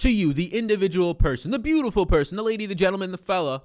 to you, the individual person, the beautiful person, the lady, the gentleman, the fella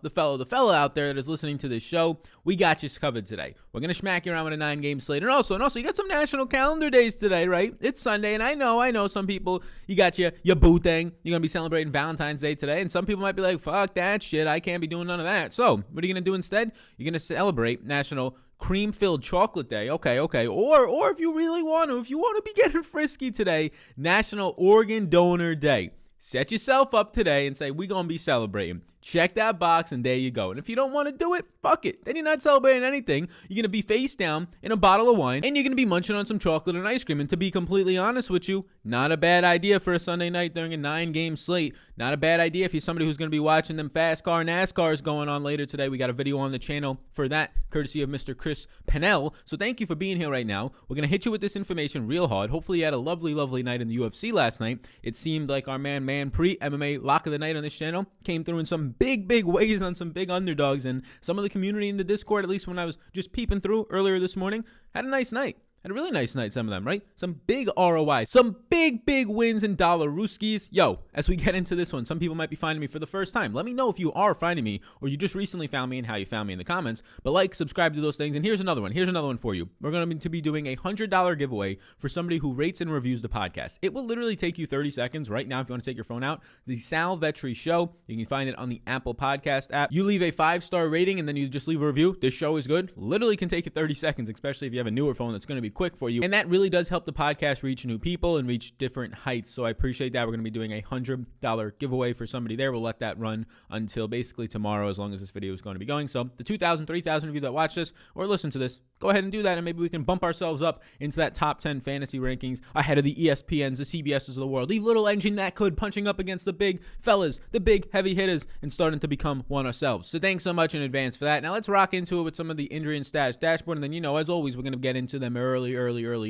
out there that is listening to this show. We got you covered today. We're going to smack you around with a 9-game slate. And also, you got some national calendar days today, right? It's Sunday, and I know some people, you got your boo thing. You're going to be celebrating Valentine's Day today, and some people might be like, fuck that shit. I can't be doing none of that. So what are you going to do instead? You're going to celebrate National Cream-Filled Chocolate Day. Okay. Or if you really want to, if you want to be getting frisky today, National Organ Donor Day. Set yourself up today and say, we're going to be celebrating. Check that box, and there you go. And if you don't want to do it, fuck it. Then you're not celebrating anything. You're going to be face down in a bottle of wine, and you're going to be munching on some chocolate and ice cream. And to be completely honest with you, not a bad idea for a Sunday night during a 9-game slate. Not a bad idea if you're somebody who's going to be watching them fast car NASCARs going on later today. We got a video on the channel for that, courtesy of Mr. Chris Pennell. So thank you for being here right now. We're going to hit you with this information real hard. Hopefully you had a lovely, lovely night in the UFC last night. It seemed like our man pre-MMA lock of the night on this channel came through in some big ways on some big underdogs, and some of the community in the Discord, at least when I was just peeping through earlier this morning, had a nice night. Had a really nice night, some of them, right? Some big ROI, some big wins in dollar rooskies. Yo, as we get into this one, some people might be finding me for the first time. Let me know if you are finding me, or you just recently found me and how you found me in the comments. But subscribe to those things. And here's another one for you. We're going to be doing a $100 giveaway for somebody who rates and reviews the podcast. It will literally take you 30 seconds right now if you want to take your phone out. The Sal Vetri Show. You can find it on the Apple Podcast app. You leave a 5-star rating and then you just leave a review. This show is good. Literally can take you 30 seconds, especially if you have a newer phone that's going to be quick for you. And that really does help the podcast reach new people and reach different heights. So I appreciate that. We're going to be doing a $100 giveaway for somebody there. We'll let that run until basically tomorrow, as long as this video is going to be going. So the 2,000, 3,000 of you that watch this or listen to this, go ahead and do that, and maybe we can bump ourselves up into that top 10 fantasy rankings ahead of the ESPNs, the CBSs of the world, the little engine that could, punching up against the big fellas, the big heavy hitters, and starting to become one ourselves. So thanks so much in advance for that. Now let's rock into it with some of the injury and status dashboard, and then, as always, we're going to get into them early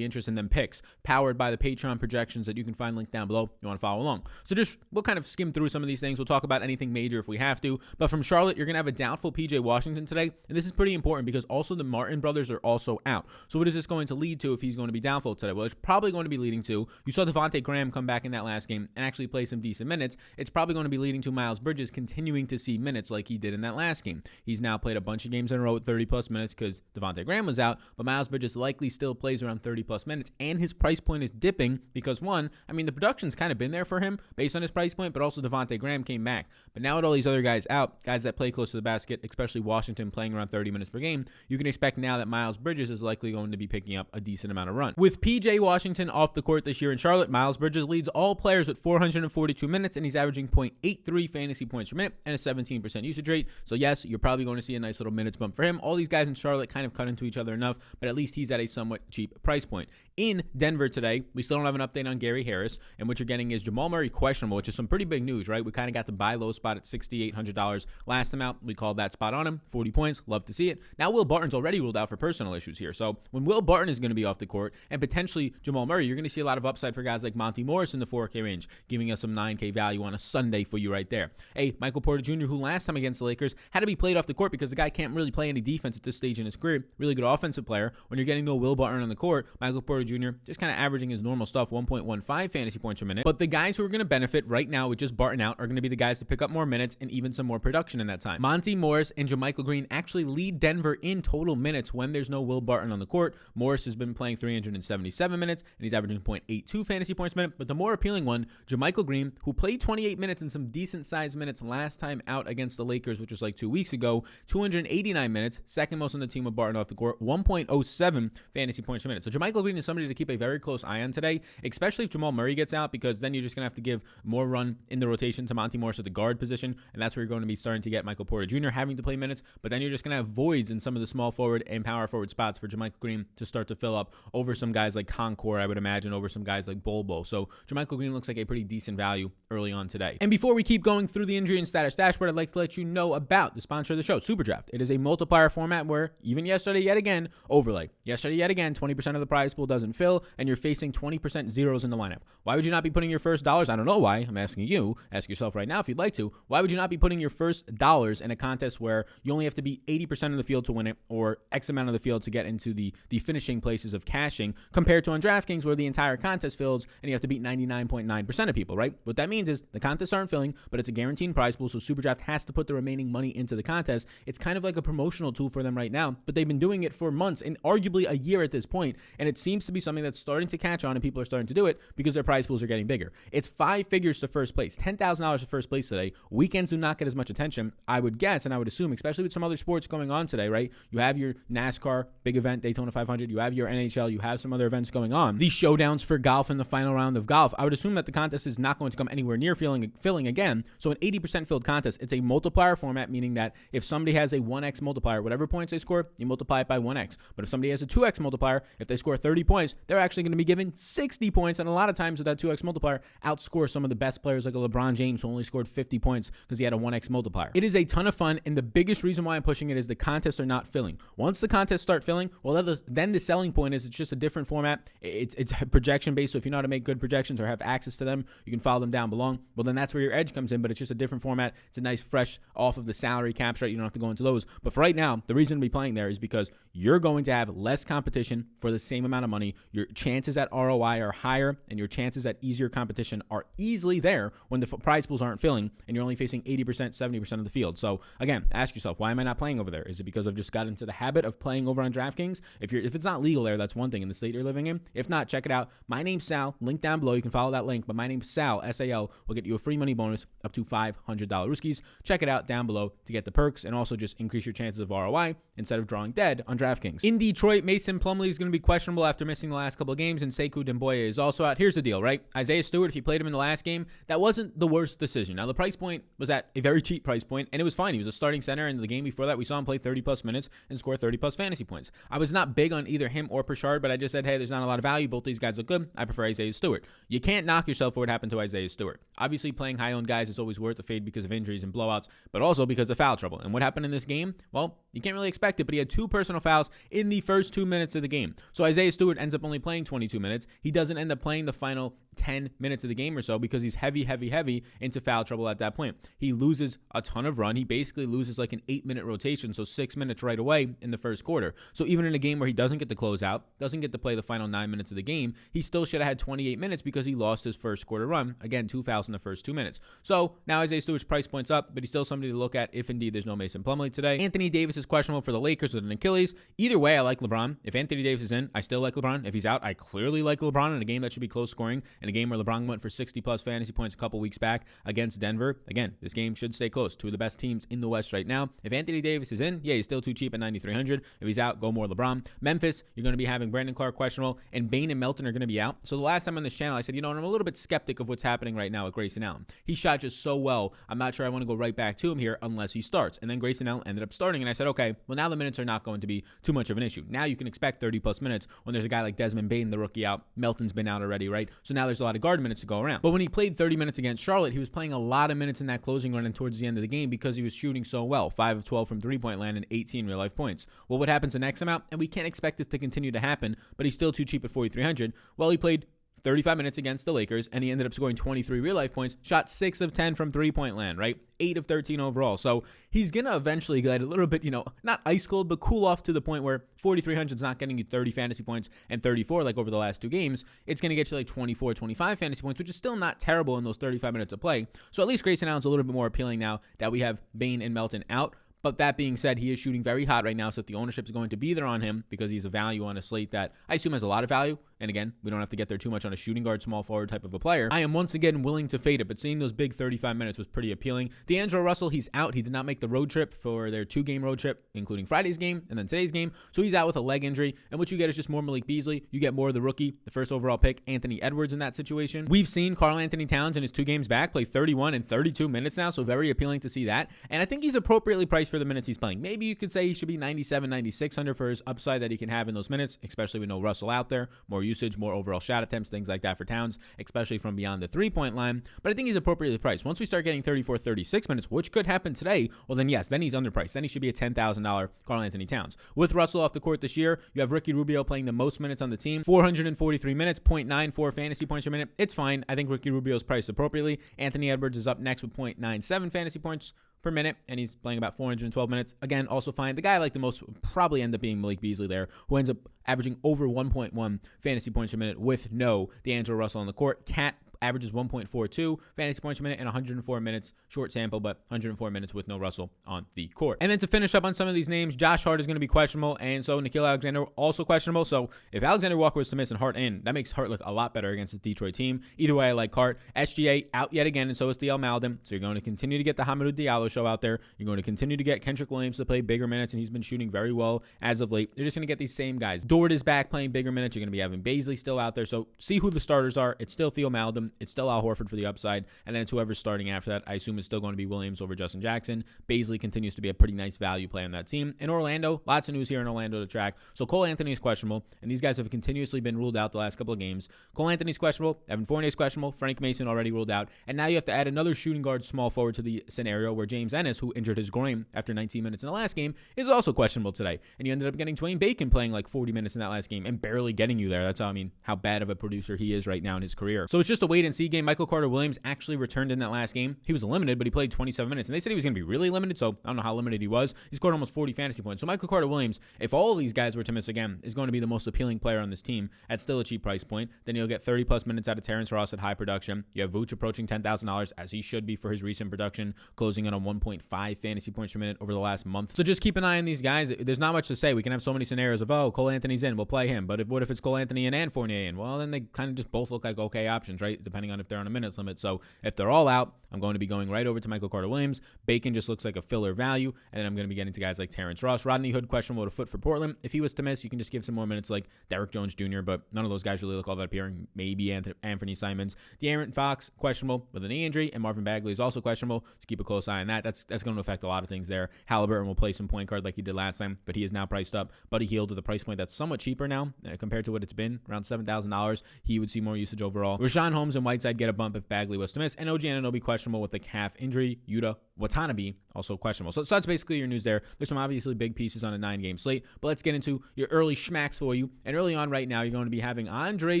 interest in them picks, powered by the Patreon projections that you can find linked down below. You want to follow along. So we'll kind of skim through some of these things. We'll talk about anything major if we have to. But from Charlotte, you're going to have a doubtful PJ Washington today, and this is pretty important because also the Martin brothers are also out. So what is this going to lead to if he's going to be doubtful today? Well, it's probably going to be leading to, you saw Devontae Graham come back in that last game and actually play some decent minutes. It's probably going to be leading to Miles Bridges continuing to see minutes like he did in that last game. He's now played a bunch of games in a row with 30-plus minutes because Devontae Graham was out, but Miles Bridges likely still plays around 30-plus minutes, and his price point is dipping because, one, the production's kind of been there for him based on his price point, but also Devontae Graham came back. But now with all these other guys out, guys that play close to the basket, especially Washington playing around 30 minutes per game, you can expect now that Miles Bridges is likely going to be picking up a decent amount of run. With PJ Washington off the court this year in Charlotte, Miles Bridges leads all players with 442 minutes, and he's averaging 0.83 fantasy points per minute and a 17% usage rate. So yes, you're probably going to see a nice little minutes bump for him. All these guys in Charlotte kind of cut into each other enough, but at least he's at a somewhat cheap price point. In Denver today, we still don't have an update on Gary Harris, and what you're getting is Jamal Murray questionable, which is some pretty big news, right? We kind of got the buy low spot at $6,800 last time out. We called that spot on him, 40 points. Love to see it. Now Will Barton's already ruled out for personal issues here. So when Will Barton is going to be off the court and potentially Jamal Murray, you're going to see a lot of upside for guys like Monty Morris in the 4K range, giving us some 9K value on a Sunday for you right there. Hey, Michael Porter Jr., who last time against the Lakers had to be played off the court because the guy can't really play any defense at this stage in his career. Really good offensive player. When you're getting no Will Barton on the court, Michael Porter Jr. just kind of averaging his normal stuff, 1.15 fantasy points per minute. But the guys who are going to benefit right now with just Barton out are going to be the guys to pick up more minutes and even some more production in that time. Monty Morris and JaMychal Green actually lead Denver in total minutes when there's no Will Barton on the court. Morris has been playing 377 minutes, and he's averaging 0.82 fantasy points per minute. But the more appealing one, JaMychal Green, who played 28 minutes and some decent-sized minutes last time out against the Lakers, which was like 2 weeks ago, 289 minutes, second most on the team with Barton off the court, 1.07 fantasy points per minute. So JaMychal Green is somebody to keep a very close eye on today, especially if Jamal Murray gets out, because then you're just going to have to give more run in the rotation to Monty Morris at the guard position, and that's where you're going to be starting to get Michael Porter Jr. having to play minutes, but then you're just going to have voids in some of the small forward and power forward spots for JaMychal Green to start to fill up over some guys like Cantor, I would imagine, over some guys like Bobo. So JaMychal Green looks like a pretty decent value early on today. And before we keep going through the injury and status dashboard, I'd like to let you know about the sponsor of the show, SuperDraft. It is a multiplier format where even yesterday, yet again, overlay. Yesterday, yet again, 20% of the prize pool doesn't fill, and you're facing 20% zeros in the lineup. Why would you not be putting your first dollars? I don't know why. I'm asking you. Ask yourself right now if you'd like to. Why would you not be putting your first dollars in a contest where you only have to be 80% of the field to win it, or X amount of the field to get into the finishing places of cashing, compared to on DraftKings where the entire contest fills and you have to beat 99.9% of people, right? What that means is the contests aren't filling, but it's a guaranteed prize pool, so SuperDraft has to put the remaining money into the contest. It's kind of like a promotional tool for them right now, but they've been doing it for months and arguably a year at this point, and it seems to be something that's starting to catch on and people are starting to do it because their prize pools are getting bigger. It's 5 figures to first place, $10,000 to first place today. Weekends do not get as much attention, I would guess, and I would assume, especially with some other sports going on today, right? You have your NASCAR big event, Daytona 500, you have your NHL, you have some other events going on. These showdowns for golf in the final round of golf, I would assume that the contest is not going to come anywhere near filling again. So an 80% filled contest, it's a multiplier format, meaning that if somebody has a 1x multiplier, whatever points they score, you multiply it by 1x. But if somebody has a 2x multiplier, if they score 30 points, they're actually going to be given 60 points. And a lot of times with that 2x multiplier, outscore some of the best players like a LeBron James who only scored 50 points because he had a 1x multiplier. It is a ton of fun, and the biggest reason why I'm pushing it is the contests are not filling. Once the contests start filling, well, then the selling point is it's just a different format. It's projection based, so if you know how to make good projections or have access to them, you can follow them down below. Well, then that's where your edge comes in, but it's just a different format. It's a nice, fresh, off of the salary caps, right? You don't have to go into those. But for right now, the reason to be playing there is because you're going to have less competition for the same amount of money. Your chances at ROI are higher, and your chances at easier competition are easily there when the prize pools aren't filling, and you're only facing 80%, 70% of the field. So again, ask yourself, why am I not playing over there? Is it because I've just got into the habit of playing over on DraftKings? If it's not legal there, that's one thing in the state you're living in. If not, check it out. My name's Sal. Link down below. You can follow that link. But my name's Sal, S-A-L. Will get you a free money bonus up to $500 Rooskies. Check it out down below to get the perks and also just increase your chances of ROI instead of drawing dead on DraftKings. In Detroit, Mason Plumlee is going to be questionable after missing the last couple of games, and Sekou Demboye is also out. Here's the deal, right? Isaiah Stewart, if you played him in the last game, that wasn't the worst decision. Now, the price point was at a very cheap price point, and it was fine. He was a starting center, and the game before that, we saw him play 30-plus minutes and score 30-plus fantasy points. I was not big on either him or Pritchard, but I just said, hey, there's not a lot of value. Both these guys look good. I prefer Isaiah Stewart. You can't knock yourself for what happened to Isaiah Stewart. Obviously, playing high-owned guys is always worth the fade because of injuries and blowouts, but also because of foul trouble. And what happened in this game? Well, you can't really expect it, but he had 2 personal fouls in the first 2 minutes of the game. So Isaiah Stewart ends up only playing 22 minutes. He doesn't end up playing the final 10 minutes of the game or so because he's heavy into foul trouble at that point. He loses a ton of run. He basically loses like an 8-minute rotation, so 6 minutes right away in the first quarter. So even in a game where he doesn't get to close out, doesn't get to play the final 9 minutes of the game, he still should have had 28 minutes because he lost his first quarter run. Again, 2 fouls in the first 2 minutes. So now Isaiah Stewart's price point's up, but he's still somebody to look at if indeed there's no Mason Plumlee today. Anthony Davis is questionable for the Lakers with an Achilles. Either way, I like LeBron. If Anthony Davis is in, I still like LeBron. If he's out, I clearly like LeBron in a game that should be close scoring, in a game where LeBron went for 60-plus fantasy points a couple weeks back against Denver. Again, this game should stay close. 2 of the best teams in the West right now. If Anthony Davis is in, yeah, he's still too cheap at 9,300. If he's out, go more LeBron. Memphis, you're going to be having Brandon Clark questionable, and Bane and Melton are going to be out. So the last time on this channel, I said, you know, I'm a little bit skeptic of what's happening right now with Grayson Allen. He shot just so well. I'm not sure I want to go right back to him here unless he starts. And then Grayson Allen ended up starting, and I said, okay, well, now the minutes are not going to be too much of an issue. Now you can expect 30-plus minutes when there's a guy like Desmond Bane, the rookie, out. Melton's been out already, right? So now there's a lot of guard minutes to go around. But when he played 30 minutes against Charlotte, he was playing a lot of minutes in that closing run and towards the end of the game because he was shooting so well. 5 of 12 from three-point land and 18 real-life points. Well, what happens the next amount? And we can't expect this to continue to happen, but he's still too cheap at 4,300. Well, he played 35 minutes against the Lakers, and he ended up scoring 23 real-life points, shot 6 of 10 from three-point land, right? 8 of 13 overall. So he's going to eventually get a little bit, not ice cold, but cool off to the point where 4,300 is not getting you 30 fantasy points and 34 like over the last 2 games. It's going to get you like 24, 25 fantasy points, which is still not terrible in those 35 minutes of play. So at least Grayson Allen's a little bit more appealing now that we have Bane and Melton out. But that being said, he is shooting very hot right now, so if the ownership is going to be there on him because he's a value on a slate that I assume has a lot of value, and again, we don't have to get there too much on a shooting guard, small forward type of a player, I am once again willing to fade it, but seeing those big 35 minutes was pretty appealing. D'Angelo Russell, he's out. He did not make the road trip for their 2-game road trip, including Friday's game and then today's game, so he's out with a leg injury, and what you get is just more Malik Beasley. You get more of the rookie, the first overall pick, Anthony Edwards in that situation. We've seen Karl Anthony Towns in his 2 games back play 31 and 32 minutes now, so very appealing to see that, and I think he's appropriately priced for the minutes he's playing. Maybe you could say he should be 97, 9,600 for his upside that he can have in those minutes, especially with no Russell out there, more usage, more overall shot attempts, things like that for Towns, especially from beyond the 3-point line. But I think he's appropriately priced. Once we start getting 34, 36 minutes, which could happen today, well then yes, then he's underpriced. Then he should be a $10,000 Karl Anthony Towns. With Russell off the court this year, you have Ricky Rubio playing the most minutes on the team, 443 minutes, 0.94 fantasy points per minute. It's fine. I think Ricky Rubio's priced appropriately. Anthony Edwards is up next with 0.97 fantasy points per minute, and he's playing about 412 minutes. Again, also fine. The guy I like the most would probably end up being Malik Beasley there, who ends up averaging over 1.1 fantasy points per minute with no D'Angelo Russell on the court. Cat averages 1.42 fantasy points per minute in 104 minutes. Short sample, but 104 minutes with no Russell on the court. And then to finish up on some of these names, Josh Hart is going to be questionable, and so Nickeil Alexander also questionable. So if Alexander Walker was to miss and Hart in, that makes Hart look a lot better against the Detroit team. Either way, I like Hart. SGA out yet again, and so is DL Malden. So you're going to continue to get the Hamidou Diallo show out there. You're going to continue to get Kendrick Williams to play bigger minutes, and he's been shooting very well as of late. You're just going to get these same guys. Dort is back playing bigger minutes. You're going to be having Baisley still out there. So see who the starters are. It's still Theo Malden. It's still Al Horford for the upside, and then it's whoever's starting after that. I assume it's still going to be Williams over Justin Jackson. Baisley continues to be a pretty nice value play on that team. In Orlando, lots of news here in Orlando to track. So Cole Anthony is questionable, and these guys have continuously been ruled out the last couple of games. Cole Anthony's questionable, Evan Fournier's questionable, Frank Mason already ruled out, and now you have to add another shooting guard small forward to the scenario where James Ennis, who injured his groin after 19 minutes in the last game, is also questionable today. And you ended up getting Dwayne Bacon playing like 40 minutes in that last game and barely getting you there. That's how bad of a producer he is right now in his career. So it's just a wait and see game. Michael Carter-Williams actually returned in that last game. He was limited, but he played 27 minutes, and they said he was going to be really limited, so I don't know how limited he was. He scored almost 40 fantasy points. So Michael Carter-Williams, if all of these guys were to miss again, is going to be the most appealing player on this team at still a cheap price point. Then you'll get 30-plus minutes out of Terrence Ross at high production. You have Vooch approaching $10,000, as he should be for his recent production, closing in on 1.5 fantasy points per minute over the last month. So just keep an eye on these guys. There's not much to say. We can have so many scenarios of, Cole Anthony's in, we'll play him. But what if it's Cole Anthony in and Fournier in? Well, then they kind of just both look like okay options, right? Depending on if they're on a minutes limit. So if they're all out, I'm going to be going right over to Michael Carter-Williams. Bacon just looks like a filler value, and then I'm going to be getting to guys like Terrence Ross. Rodney Hood questionable to foot for Portland. If he was to miss, you can just give some more minutes like Derrick Jones Jr., but none of those guys really look all that appealing. Maybe Anthony Simons. De'Aaron Fox, questionable with a knee injury, and Marvin Bagley is also questionable. So keep a close eye on that. That's going to affect a lot of things there. Halliburton will play some point guard like he did last time, but he is now priced up. Buddy Hield at the price point that's somewhat cheaper now compared to what it's been, around $7,000. He would see more usage overall. Rashawn Holmes and Whiteside get a bump if Bagley was to miss, and OG Anunoby questionable with the calf injury. Yuta Watanabe also questionable. So that's basically your news there. There's some obviously big pieces on a 9-game slate, but let's get into your early schmacks for you. And early on right now, you're going to be having Andre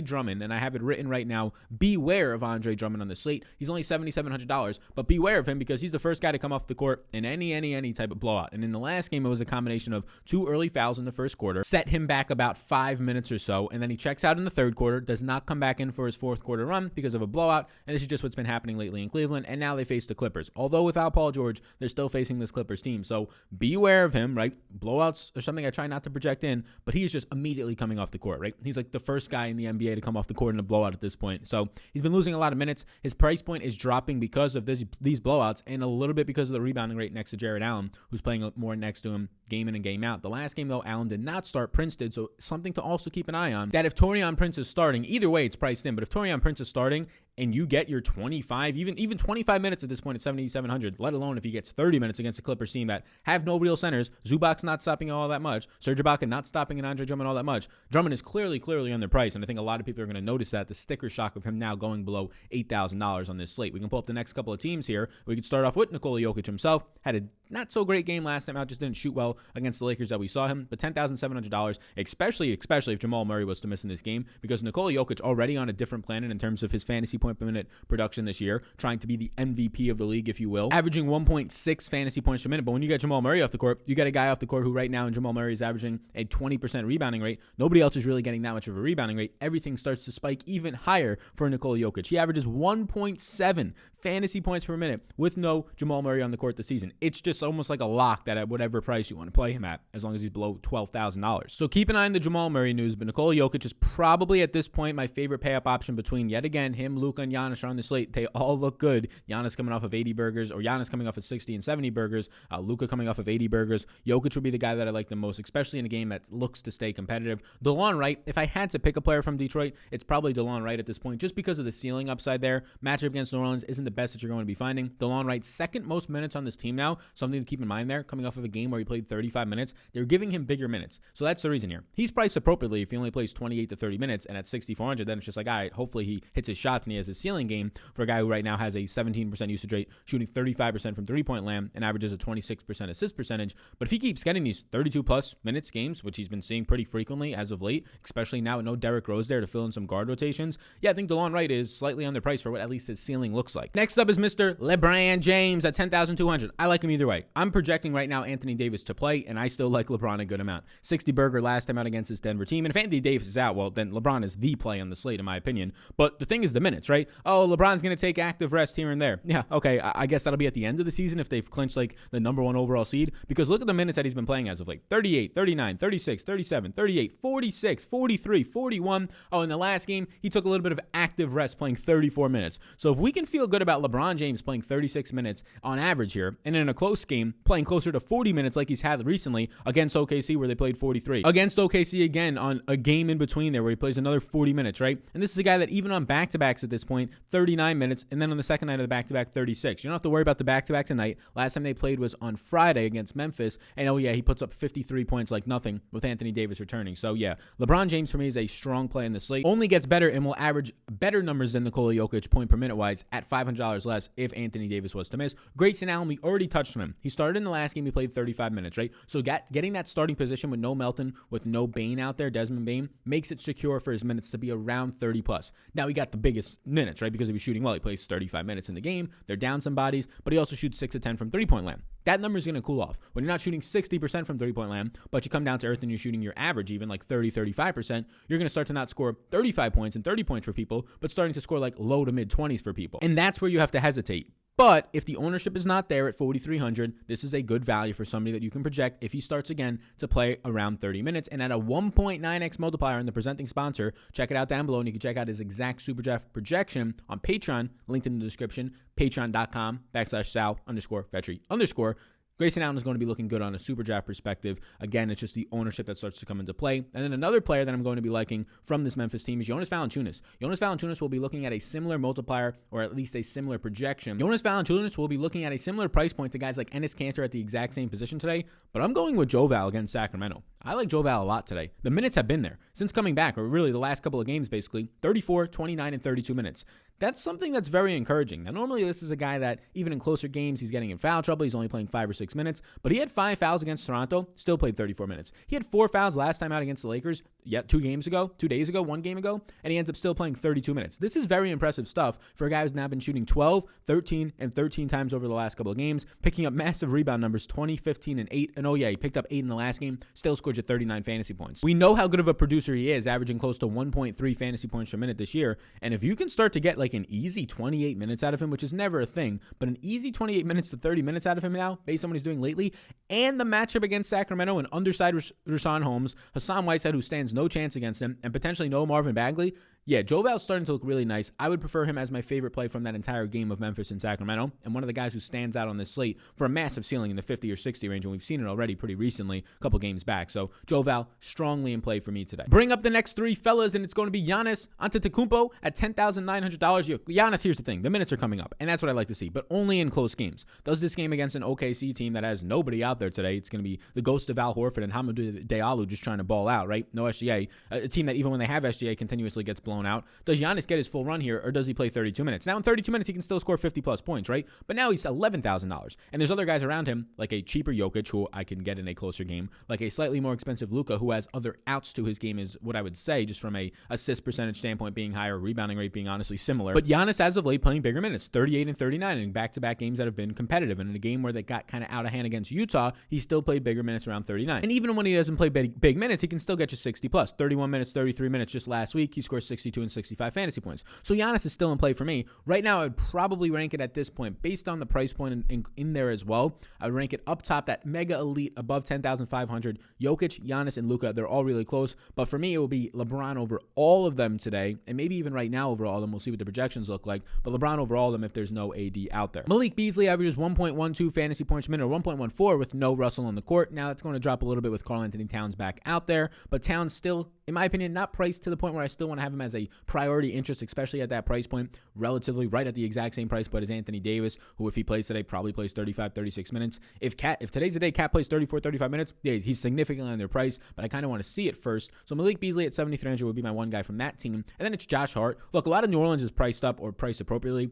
Drummond, and I have it written right now, beware of Andre Drummond on the slate. He's only $7,700, but beware of him because he's the first guy to come off the court in any type of blowout. And in the last game, it was a combination of 2 early fouls in the first quarter, set him back about 5 minutes or so, and then he checks out in the third quarter, does not come back in for his fourth quarter run because of a blowout, and this is just what's been happening lately in Cleveland, and now they face the Clippers. Although without Paul George, they're still facing this Clippers team, so beware of him, right? Blowouts are something I try not to project in, but he is just immediately coming off the court, right? He's like the first guy in the NBA to come off the court in a blowout at this point, so he's been losing a lot of minutes. His price point is dropping because of these blowouts and a little bit because of the rebounding rate next to Jared Allen, who's playing more next to him game in and game out. The last game, though, Allen did not start. Prince did, so something to also keep an eye on, that if Taurean Prince is starting, either way it's priced in, but if Taurean Prince is starting and you get your 25, even 25 minutes at this point at 7,700, let alone if he gets 30 minutes against the Clippers team that have no real centers, Zubac's not stopping all that much, Serge Ibaka not stopping an Andre Drummond all that much. Drummond is clearly underpriced, and I think a lot of people are going to notice that, the sticker shock of him now going below $8,000 on this slate. We can pull up the next couple of teams here. We could start off with Nikola Jokic himself. Had a not so great game last time out, just didn't shoot well against the Lakers that we saw him, but $10,700, especially if Jamal Murray was to miss in this game, because Nikola Jokic already on a different planet in terms of his fantasy point per minute production this year, trying to be the MVP of the league, if you will, averaging 1.6 fantasy points per minute. But when you get Jamal Murray off the court, you got a guy off the court who right now, and Jamal Murray is averaging a 20% rebounding rate. Nobody else is really getting that much of a rebounding rate. Everything starts to spike even higher for Nikola Jokic. He averages 1.7 fantasy points per minute with no Jamal Murray on the court this season. It's just almost like a lock that at whatever price you want to play him at, as long as he's below $12,000. So keep an eye on the Jamal Murray news, but Nikola Jokic is probably at this point my favorite pay-up option between, yet again, him, Luka, and Giannis are on the slate. They all look good. Giannis coming off of 80 burgers, or Giannis coming off of 60 and 70 burgers, Luka coming off of 80 burgers. Jokic would be the guy that I like the most, especially in a game that looks to stay competitive. DeLon Wright, if I had to pick a player from Detroit, it's probably DeLon Wright at this point, just because of the ceiling upside there. Matchup against New Orleans isn't the best that you're going to be finding. DeLon Wright, second most minutes on this team now, something to keep in mind there, coming off of a game where he played 35 minutes, they're giving him bigger minutes. So that's the reason here. He's priced appropriately if he only plays 28 to 30 minutes, and at 6,400, then it's just like, all right, hopefully he hits his shots and he has a ceiling game for a guy who right now has a 17% usage rate, shooting 35% from three-point land, and averages a 26% assist percentage. But if he keeps getting these 32-plus minutes games, which he's been seeing pretty frequently as of late, especially now with no Derrick Rose there to fill in some guard rotations, yeah, I think DeLon Wright is slightly underpriced for what at least his ceiling looks like. Next up is Mr. LeBron James at 10,200. I like him either way. I'm projecting right now Anthony Davis to play, and I still like LeBron a good amount. 60 burger last time out against this Denver team, and if Anthony Davis is out, well, then LeBron is the play on the slate, in my opinion. But the thing is the minutes, right? Oh, LeBron's going to take active rest here and there. Yeah, okay, I guess that'll be at the end of the season if they've clinched like the number one overall seed, because look at the minutes that he's been playing as of late. 38, 39, 36, 37, 38, 46, 43, 41. Oh, in the last game, he took a little bit of active rest playing 34 minutes. So if we can feel good about LeBron James playing 36 minutes on average here, and in a close game, playing closer to 40 minutes like he's had recently against OKC where they played 43. Against OKC again on a game in between there where he plays another 40 minutes, right? And this is a guy that even on back-to-backs at this point, 39 minutes, and then on the second night of the back-to-back, 36. You don't have to worry about the back-to-back tonight. Last time they played was on Friday against Memphis, and oh yeah, he puts up 53 points like nothing with Anthony Davis returning. So yeah, LeBron James for me is a strong play in the slate. Only gets better and will average better numbers than Nikola Jokic point per minute wise at $500 less if Anthony Davis was to miss. Grayson Allen, we already touched on him. He started in the last game, he played 35 minutes, right? So getting that starting position with no Melton, with no Bane out there, Desmond Bane, makes it secure for his minutes to be around 30 plus. Now he got the biggest minutes, right? Because he was shooting well. He plays 35 minutes in the game. They're down some bodies, but he also shoots 6 of 10 from three-point land. That number is going to cool off. When you're not shooting 60% from three-point land, but you come down to earth and you're shooting your average, even like 30, 35%, you're going to start to not score 35 points and 30 points for people, but starting to score like low to mid-20s for people. And that's where you have to hesitate. But if the ownership is not there at 4,300, this is a good value for somebody that you can project if he starts again to play around 30 minutes. And at a 1.9x multiplier in the presenting sponsor, check it out down below, and you can check out his exact super draft projection on Patreon, linked in the description, patreon.com/Sal_Vetri_. Grayson Allen is going to be looking good on a super draft perspective. Again, it's just the ownership that starts to come into play. And then another player that I'm going to be liking from this Memphis team is Jonas Valanciunas. Jonas Valanciunas will be looking at a similar multiplier, or at least a similar projection. Jonas Valanciunas will be looking at a similar price point to guys like Enes Cantor at the exact same position today, but I'm going with Joe Val against Sacramento. I like Joe Val a lot today. The minutes have been there since coming back, or really the last couple of games basically, 34, 29, and 32 minutes. That's something that's very encouraging. Now, normally this is a guy that even in closer games, he's getting in foul trouble. He's only playing 5 or 6 minutes, but he had 5 fouls against Toronto, still played 34 minutes. He had 4 fouls last time out against the Lakers, 2 days ago, 1 game ago, and he ends up still playing 32 minutes. This is very impressive stuff for a guy who's now been shooting 12, 13, and 13 times over the last couple of games, picking up massive rebound numbers, 20, 15, and 8. And oh yeah, he picked up 8 in the last game, still scored you 39 fantasy points. We know how good of a producer he is, averaging close to 1.3 fantasy points per minute this year. And if you can start to get like an easy 28 minutes out of him, which is never a thing, but an easy 28 minutes to 30 minutes out of him now, based on what he's doing lately, and the matchup against Sacramento and underside Rashawn Holmes, Hassan Whiteside, who stands no chance against him, and potentially no Marvin Bagley, yeah, Joe Val's starting to look really nice. I would prefer him as my favorite play from that entire game of Memphis and Sacramento, and one of the guys who stands out on this slate for a massive ceiling in the 50 or 60 range, and we've seen it already pretty recently, a couple games back. So Joe Val, strongly in play for me today. Bring up the next 3 fellas, and it's going to be Jonas Antetokounmpo at $10,900. Jonas, here's the thing. The minutes are coming up, and that's what I like to see, but only in close games. Does this game against an OKC team that has nobody out there today? It's going to be the ghost of Al Horford and Hamidou Diallo just trying to ball out, right? No SGA. A team that even when they have SGA continuously gets blown out. Does Giannis get his full run here, or does he play 32 minutes? Now in 32 minutes, he can still score 50-plus points, right? But now he's $11,000. And there's other guys around him, like a cheaper Jokic, who I can get in a closer game, like a slightly more expensive Luka, who has other outs to his game, is what I would say, just from a assist percentage standpoint being higher, rebounding rate being honestly similar. But Giannis, as of late, playing bigger minutes, 38 and 39 in back-to-back games that have been competitive. And in a game where they got kind of out of hand against Utah, he still played bigger minutes around 39. And even when he doesn't play big minutes, he can still get you 60-plus. 31 minutes, 33 minutes just last week. He scores 62 and 65 fantasy points. So Giannis is still in play for me. Right now, I would probably rank it at this point, based on the price point in there as well. I would rank it up top, that mega elite above 10,500. Jokic, Giannis, and Luka, they're all really close. But for me, it will be LeBron over all of them today, and maybe even right now over all of them. We'll see what the projections look like. But LeBron over all of them if there's no AD out there. Malik Beasley averages 1.12 fantasy points per minute, or 1.14 with no Russell on the court. Now it's going to drop a little bit with Karl Anthony Towns back out there, but Towns still in my opinion, not priced to the point where I still want to have him as a priority interest, especially at that price point, relatively right at the exact same price point as Anthony Davis, who if he plays today, probably plays 35, 36 minutes. If today's the day Cat plays 34, 35 minutes, yeah, he's significantly under price, but I kind of want to see it first. So Malik Beasley at 7,300 would be my one guy from that team. And then it's Josh Hart. Look, a lot of New Orleans is priced up or priced appropriately.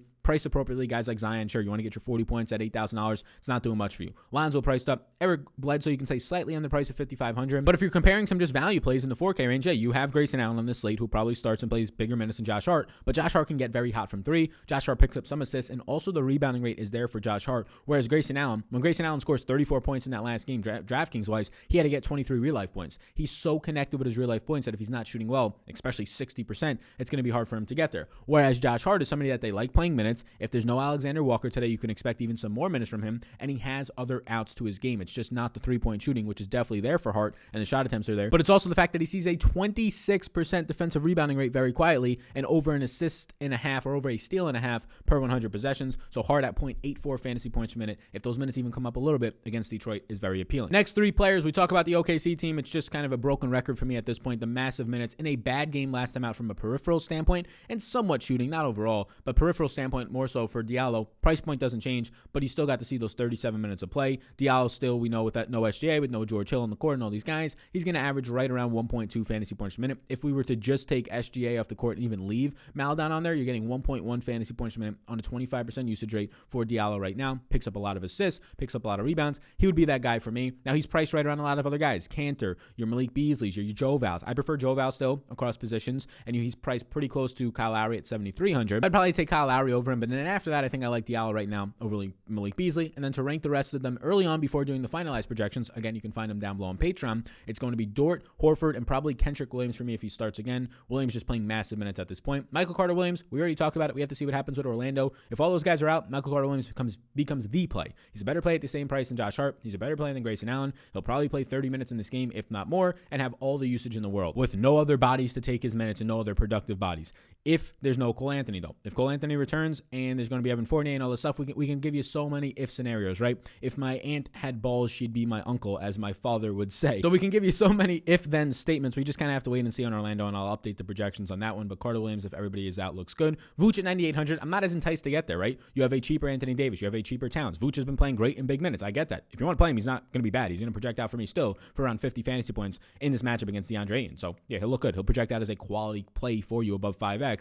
Guys like Zion, sure, you want to get your 40 points at $8,000. It's not doing much for you. Lonzo priced up. Eric Bledsoe, you can say slightly on the price of $5,500. But if you're comparing some just value plays in the 4K range, yeah, you have Grayson Allen on this slate who probably starts and plays bigger minutes than Josh Hart. But Josh Hart can get very hot from three. Josh Hart picks up some assists, and also the rebounding rate is there for Josh Hart. Whereas Grayson Allen, when Grayson Allen scores 34 points in that last game, DraftKings-wise, he had to get 23 real-life points. He's so connected with his real-life points that if he's not shooting well, especially 60%, it's going to be hard for him to get there. Whereas Josh Hart is somebody that they like playing minutes. If there's no Alexander Walker today, you can expect even some more minutes from him, and he has other outs to his game. It's just not the three-point shooting, which is definitely there for Hart, and the shot attempts are there. But it's also the fact that he sees a 26% defensive rebounding rate very quietly, and over an assist and a half or over a steal and a half per 100 possessions. So Hart at 0.84 fantasy points per minute, if those minutes even come up a little bit against Detroit, is very appealing. Next three players, we talk about the OKC team. It's just kind of a broken record for me at this point. The massive minutes in a bad game last time out from a peripheral standpoint, and somewhat shooting, not overall, but peripheral standpoint more so for Diallo. Price point doesn't change, but he still got to see those 37 minutes of play. Diallo still, we know with that no SGA, with no George Hill on the court and all these guys, he's going to average right around 1.2 fantasy points per minute. If we were to just take SGA off the court and even leave Maladon on there, you're getting 1.1 fantasy points per minute on a 25% usage rate for Diallo right now. Picks up a lot of assists, picks up a lot of rebounds. He would be that guy for me. Now he's priced right around a lot of other guys. Cantor, your Malik Beasleys, your Joe Vals. I prefer Joe Val still across positions, and he's priced pretty close to Kyle Lowry at 7,300. I'd probably take Kyle Lowry over him, but then after that, I think I like Diallo right now over Malik Beasley. And then to rank the rest of them early on before doing the finalized projections, again, you can find them down below on Patreon. It's going to be Dort, Horford, and probably Kendrick Williams for me if he starts again. Williams just playing massive minutes at this point. Michael Carter-Williams, we already talked about it. We have to see what happens with Orlando. If all those guys are out, Michael Carter-Williams becomes the play. He's a better play at the same price than Josh Hart. He's a better play than Grayson Allen. He'll probably play 30 minutes in this game, if not more, and have all the usage in the world with no other bodies to take his minutes and no other productive bodies. If there's no Cole Anthony, though. If Cole Anthony returns and there's going to be Evan Fournier and all this stuff, we can give you so many if scenarios, right? If my aunt had balls, she'd be my uncle, as my father would say. So we can give you so many if-then statements. We just kind of have to wait and see on Orlando, and I'll update the projections on that one. But Carter-Williams, if everybody is out, looks good. Vooch at 9,800. I'm not as enticed to get there, right? You have a cheaper Anthony Davis. You have a cheaper Towns. Vooch has been playing great in big minutes. I get that. If you want to play him, he's not going to be bad. He's going to project out for me still for around 50 fantasy points in this matchup against DeAndre Ayton. So, yeah, he'll look good. He'll project out as a quality play for you above 5X.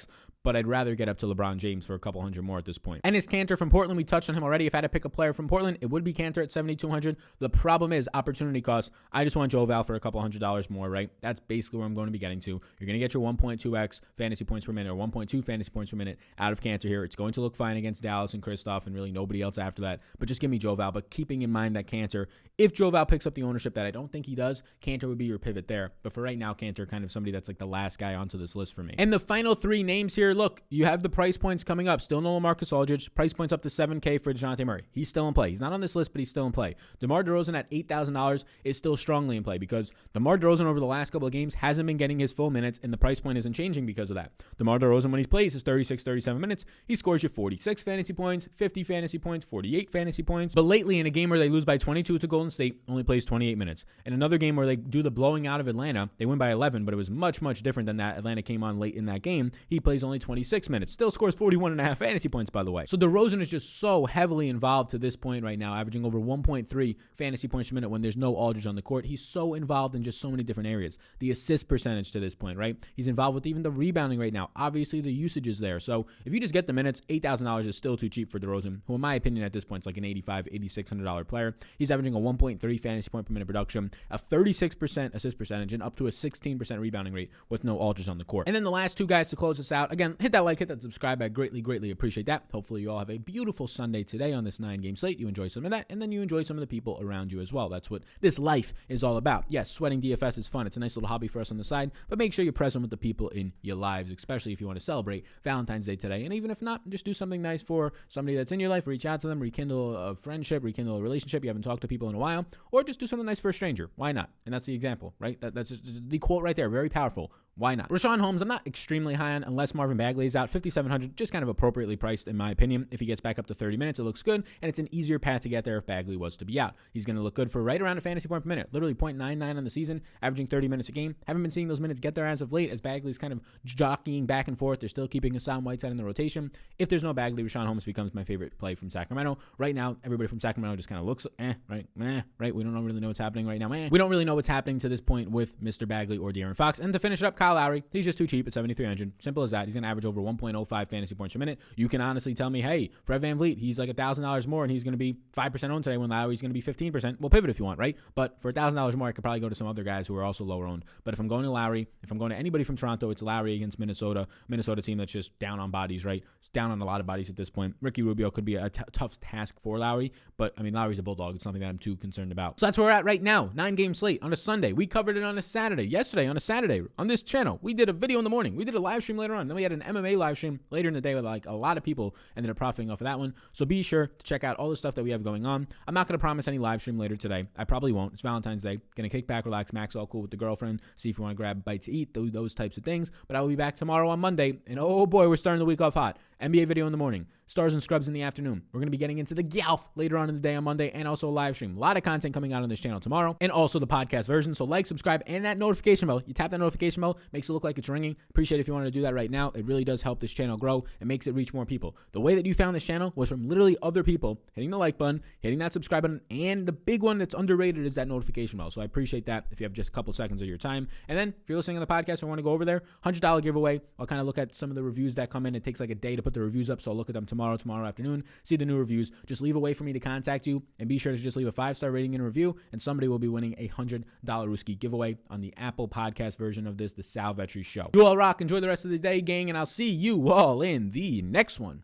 But I'd rather get up to LeBron James for a couple hundred more at this point. And his Cantor from Portland, we touched on him already. If I had to pick a player from Portland, it would be Cantor at 7,200. The problem is opportunity cost. I just want Joe Val for a couple $100 more, right? That's basically where I'm going to be getting to. You're going to get your 1.2x fantasy points per minute or 1.2 fantasy points per minute out of Cantor here. It's going to look fine against Dallas and Kristoff and really nobody else after that. But just give me Joe Val. But keeping in mind that Cantor, if Joe Val picks up the ownership that I don't think he does, Cantor would be your pivot there. But for right now, Cantor kind of somebody that's like the last guy onto this list for me. And the final three names here, look, you have the price points coming up. Still no LaMarcus Aldridge. Price points up to $7K for DeJounte Murray. He's still in play. He's not on this list, but he's still in play. DeMar DeRozan at $8,000 is still strongly in play because DeMar DeRozan over the last couple of games hasn't been getting his full minutes, and the price point isn't changing because of that. DeMar DeRozan, when he plays his 36, 37 minutes, he scores you 46 fantasy points, 50 fantasy points, 48 fantasy points. But lately, in a game where they lose by 22 to Golden State, only plays 28 minutes. In another game where they do the blowing out of Atlanta, they win by 11, but it was much, much different than that. Atlanta came on late in that game. He plays only 26 minutes. Still scores 41.5 fantasy points, by the way. So DeRozan is just so heavily involved to this point right now, averaging over 1.3 fantasy points per minute when there's no Aldridge on the court. He's so involved in just so many different areas. The assist percentage to this point, right? He's involved with even the rebounding right now. Obviously, the usage is there. So if you just get the minutes, $8,000 is still too cheap for DeRozan, who in my opinion at this point is like an $8,500, $8,600 player. He's averaging a 1.3 fantasy point per minute production, a 36% assist percentage, and up to a 16% rebounding rate with no Aldridge on the court. And then the last two guys to close this out. Again, hit that like, hit that subscribe. I greatly appreciate that. Hopefully you all have a beautiful Sunday today on this 9-game slate. You enjoy some of that, and then you enjoy some of the people around you as well. That's what this life is all about. Yes, sweating DFS is fun. It's a nice little hobby for us on the side, but make sure you're present with the people in your lives, especially if you want to celebrate Valentine's Day today. And even if not, just do something nice for somebody that's in your life. Reach out to them, rekindle a friendship, rekindle a relationship. You haven't talked to people in a while, or just do something nice for a stranger. Why not? And that's the example, right? That's just the quote right there. Very powerful. Why not? Rashawn Holmes, I'm not extremely high on unless Marvin Bagley is out. 5,700, just kind of appropriately priced in my opinion. If he gets back up to 30 minutes, it looks good, and it's an easier path to get there if Bagley was to be out. He's going to look good for right around a fantasy point per minute, literally 0.99 on the season, averaging 30 minutes a game. Haven't been seeing those minutes get there as of late as Bagley's kind of jockeying back and forth. They're still keeping Hassan Whiteside in the rotation. If there's no Bagley, Rashawn Holmes becomes my favorite play from Sacramento. Right now, everybody from Sacramento just kind of looks, right? We don't really know what's happening right now, We don't really know what's happening to this point with Mr. Bagley or De'Aaron Fox. And to finish it up, Kyle Lowry, he's just too cheap at 7,300. Simple as that. He's going to average over 1.05 fantasy points per minute. You can honestly tell me, hey, Fred VanVleet, he's like $1,000 more and he's going to be 5% owned today when Lowry's going to be 15%. We'll pivot if you want, right? But for $1,000 more, I could probably go to some other guys who are also lower owned. But if I'm going to Lowry, if I'm going to anybody from Toronto, it's Lowry against Minnesota. Minnesota team that's just down on bodies, right? It's down on a lot of bodies at this point. Ricky Rubio could be a tough task for Lowry, but I mean, Lowry's a bulldog. It's something that I'm too concerned about. So that's where we're at right now. 9-game slate on a Sunday. We covered it on a Saturday. Yesterday on a Saturday on this channel, we did a video in the morning. We did a live stream later on. Then we had an MMA live stream later in the day with like a lot of people ended up profiting off of that one. So be sure to check out all the stuff that we have going on. I'm not going to promise any live stream later today. I probably won't. It's Valentine's Day. Going to kick back, relax, max all cool with the girlfriend, see if you want to grab a bite to eat, those types of things. But I will be back tomorrow on Monday. And oh boy, we're starting the week off hot. NBA video in the morning, stars and scrubs in the afternoon. We're going to be getting into the Golf later on in the day on Monday and also a live stream. A lot of content coming out on this channel tomorrow and also the podcast version. So like, subscribe, and that notification bell. You tap that notification bell, makes it look like it's ringing. Appreciate it if you want to do that right now. It really does help this channel grow and makes it reach more people. The way that you found this channel was from literally other people hitting the like button, hitting that subscribe button, and the big one that's underrated is that notification bell. So I appreciate that if you have just a couple seconds of your time. And then if you're listening on the podcast or want to go over there, $100 giveaway. I'll kind of look at some of the reviews that come in. It takes like a day to put the reviews up, so I'll look at them tomorrow afternoon, see the new reviews. Just leave a way for me to contact you, and be sure to just leave a 5-star rating and review, and somebody will be winning a $100 Ruski giveaway on the Apple podcast version of this, the Sal Vetri Show. You all rock. Enjoy the rest of the day, gang, and I'll see you all in the next one.